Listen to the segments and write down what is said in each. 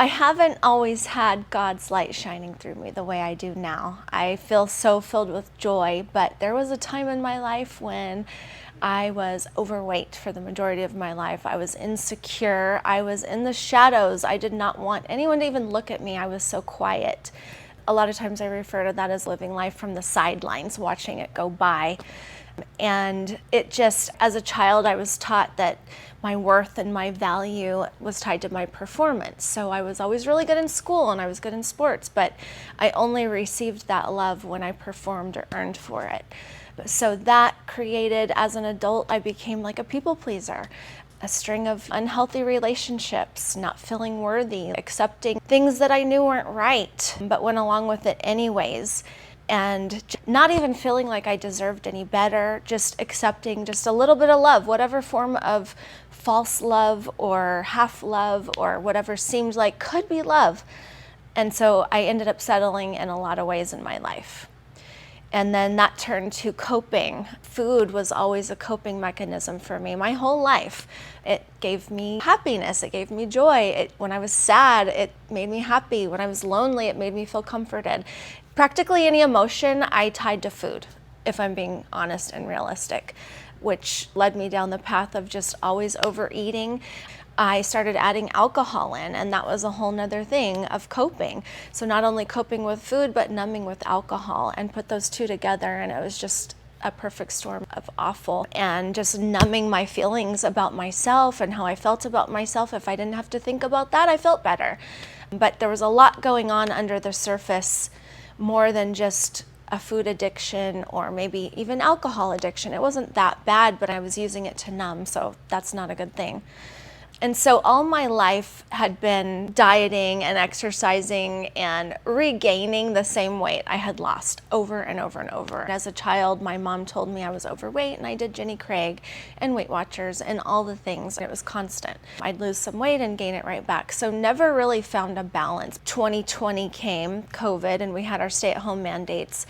I haven't always had God's light shining through me the way I do now. I feel so filled with joy, but there was a time in my life when I was overweight for the majority of my life. I was insecure. I was in the shadows. I did not want anyone to even look at me. I was so quiet. A lot of times I refer to that as living life from the sidelines, watching it go by. And it just, as a child, I was taught that my worth and my value was tied to my performance. So I was always really good in school and I was good in sports, but I only received that love when I performed or earned for it. So that created, as an adult, I became like a people pleaser. A string of unhealthy relationships, not feeling worthy, accepting things that I knew weren't right, but went along with it anyways. And not even feeling like I deserved any better, just accepting just a little bit of love, whatever form of false love or half love or whatever seemed like could be love. And so I ended up settling in a lot of ways in my life. And then that turned to coping. Food was always a coping mechanism for me my whole life. It gave me happiness, it gave me joy. When I was sad, it made me happy. When I was lonely, it made me feel comforted. Practically any emotion I tied to food, if I'm being honest and realistic, which led me down the path of just always overeating. I started adding alcohol in, and that was a whole nother thing of coping. So not only coping with food, but numbing with alcohol, and put those two together, and it was just a perfect storm of awful, and just numbing my feelings about myself and how I felt about myself. If I didn't have to think about that, I felt better. But there was a lot going on under the surface, more than just a food addiction or maybe even alcohol addiction. It wasn't that bad, but I was using it to numb, so that's not a good thing. And so all my life had been dieting and exercising and regaining the same weight I had lost over and over and over. As a child, my mom told me I was overweight, and I did Jenny Craig and Weight Watchers and all the things. It was constant. I'd lose some weight and gain it right back. So never really found a balance. 2020 came, COVID, and we had our stay-at-home mandates,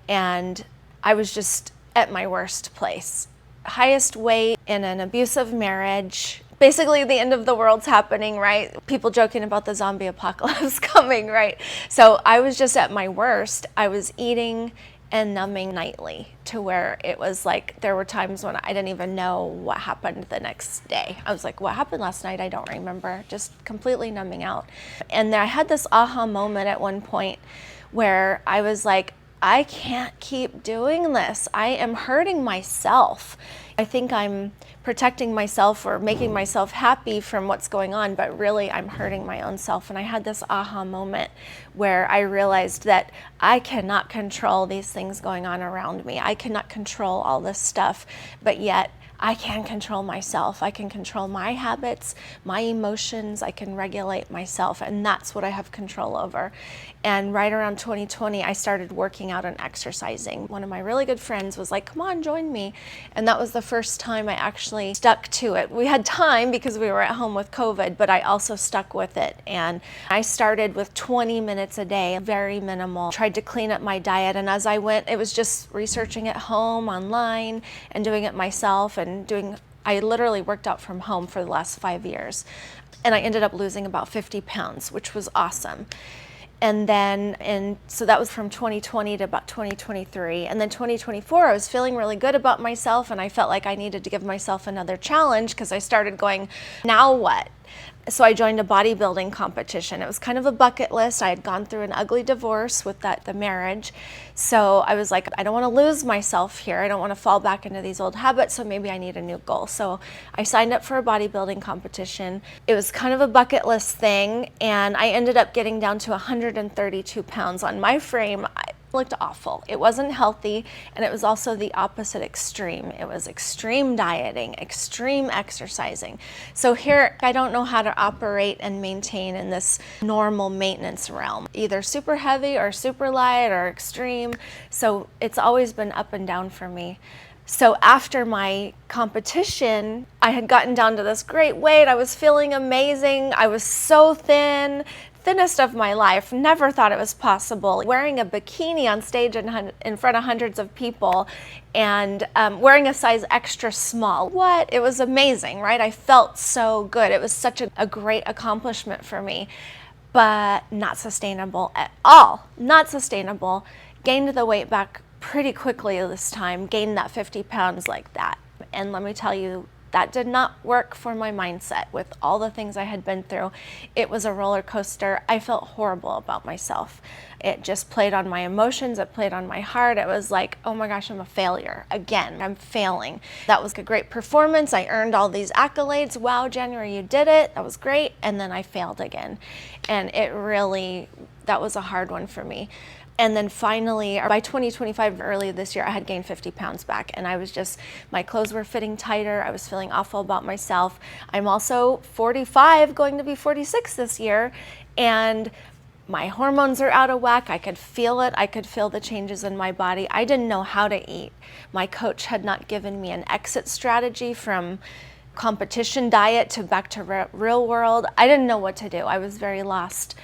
and I was just at my worst place. Highest weight in an abusive marriage. Basically, the end of the world's happening, right? People joking about the zombie apocalypse coming, right? So I was just at my worst. I was eating and numbing nightly, to where it was like there were times when I didn't even know what happened the next day. I was like, what happened last night? I don't remember. Just completely numbing out. And I had this aha moment at one point where I was like, I can't keep doing this. I am hurting myself. I think I'm protecting myself or making myself happy from what's going on, but really I'm hurting my own self. And I had this aha moment where I realized that I cannot control these things going on around me. I cannot control all this stuff, but yet I can control myself. I can control my habits, my emotions. I can regulate myself, and that's what I have control over. And right around 2020, I started working out and exercising. One of my really good friends was like, come on, join me. And that was the first time I actually stuck to it. We had time because we were at home with COVID, but I also stuck with it. And I started with 20 minutes a day, very minimal. Tried to clean up my diet. And as I went, it was just researching at home, online, and doing it myself. I literally worked out from home for the last 5 years. And I ended up losing about 50 pounds, which was awesome. So that was from 2020 to about 2023. And then 2024, I was feeling really good about myself, and I felt like I needed to give myself another challenge because I started going, now what? So I joined a bodybuilding competition. It was kind of a bucket list. I had gone through an ugly divorce with the marriage. So I was like, I don't want to lose myself here. I don't want to fall back into these old habits, so maybe I need a new goal. So I signed up for a bodybuilding competition. It was kind of a bucket list thing, and I ended up getting down to 132 pounds on my frame. Looked awful. It wasn't healthy, and it was also the opposite extreme. It was extreme dieting, extreme exercising. So here, I don't know how to operate and maintain in this normal maintenance realm, either super heavy or super light or extreme. So it's always been up and down for me. So after my competition, I had gotten down to this great weight. I was feeling amazing. I was so thin. Thinnest of my life, never thought it was possible. Wearing a bikini on stage in front of hundreds of people, and wearing a size extra small. What? It was amazing, right? I felt so good. It was such a great accomplishment for me. but not sustainable at all. Not sustainable. Gained the weight back pretty quickly this time, gained that 50 pounds like that. And let me tell you, that did not work for my mindset with all the things I had been through. It was a roller coaster. I felt horrible about myself. It just played on my emotions. It played on my heart. It was like, oh my gosh, I'm a failure. Again, I'm failing. That was a great performance. I earned all these accolades. Wow, January, you did it. That was great. And then I failed again. And that was a hard one for me. And then finally, by 2025, early this year, I had gained 50 pounds back. And my clothes were fitting tighter. I was feeling awful about myself. I'm also 45, going to be 46 this year. And my hormones are out of whack. I could feel it. I could feel the changes in my body. I didn't know how to eat. My coach had not given me an exit strategy from competition diet to back to real world. I didn't know what to do. I was very lost.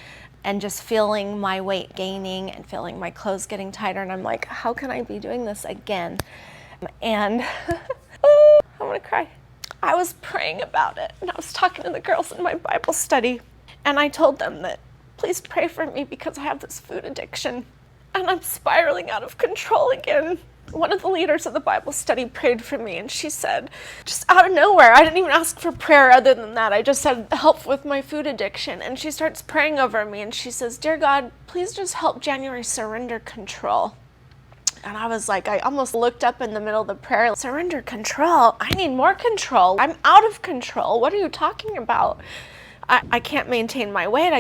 And just feeling my weight gaining and feeling my clothes getting tighter. And I'm like, how can I be doing this again? And oh, I'm gonna cry. I was praying about it. And I was talking to the girls in my Bible study. And I told them that, please pray for me because I have this food addiction. And I'm spiraling out of control again. One of the leaders of the Bible study prayed for me, and she said, just out of nowhere, I didn't even ask for prayer other than that. I just said, help with my food addiction. And she starts praying over me, and she says, dear God, please just help January surrender control. And I was like, I almost looked up in the middle of the prayer, surrender control? I need more control. I'm out of control. What are you talking about? I can't maintain my weight.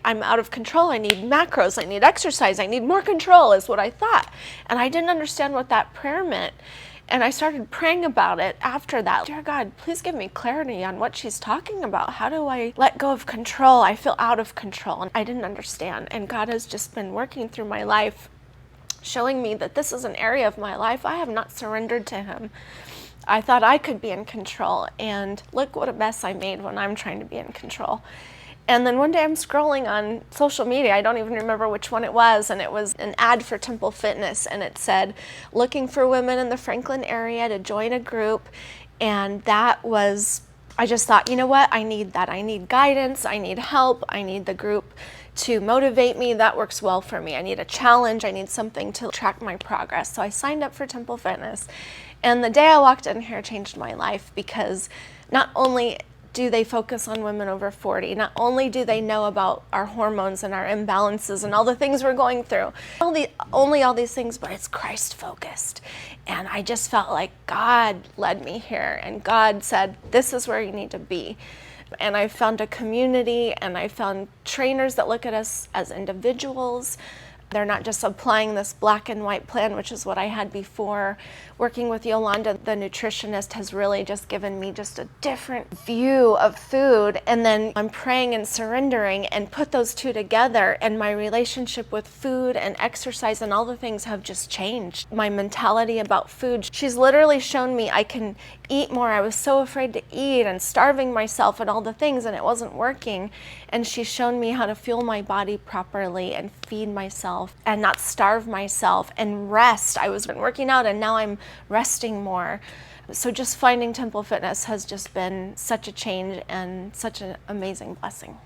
I'm out of control. I need macros. I need exercise. I need more control is what I thought. And I didn't understand what that prayer meant. And I started praying about it after that. Dear God, please give me clarity on what she's talking about. How do I let go of control? I feel out of control. And I didn't understand. And God has just been working through my life, showing me that this is an area of my life I have not surrendered to Him. I thought I could be in control, and look what a mess I made when I'm trying to be in control. And then one day I'm scrolling on social media, I don't even remember which one it was, and it was an ad for Temple Fitness, and it said, looking for women in the Franklin area to join a group. And I just thought, you know what, I need that. I need guidance, I need help, I need the group to motivate me. That works well for me. I need a challenge, I need something to track my progress. So I signed up for Temple Fitness. And the day I walked in here changed my life, because not only do they focus on women over 40, not only do they know about our hormones and our imbalances and all the things we're going through, only all these things, but it's Christ focused. And I just felt like God led me here, and God said, this is where you need to be. And I found a community, and I found trainers that look at us as individuals. They're not just applying this black and white plan, which is what I had before. Working with Yolanda, the nutritionist, has really just given me just a different view of food. And then I'm praying and surrendering and put those two together, and my relationship with food and exercise and all the things have just changed. My mentality about food, she's literally shown me I can eat more. I was so afraid to eat and starving myself and all the things, and it wasn't working. And she's shown me how to fuel my body properly and feed myself and not starve myself and rest. I was working out, and now I'm resting more. So just finding Temple Fitness has just been such a change and such an amazing blessing.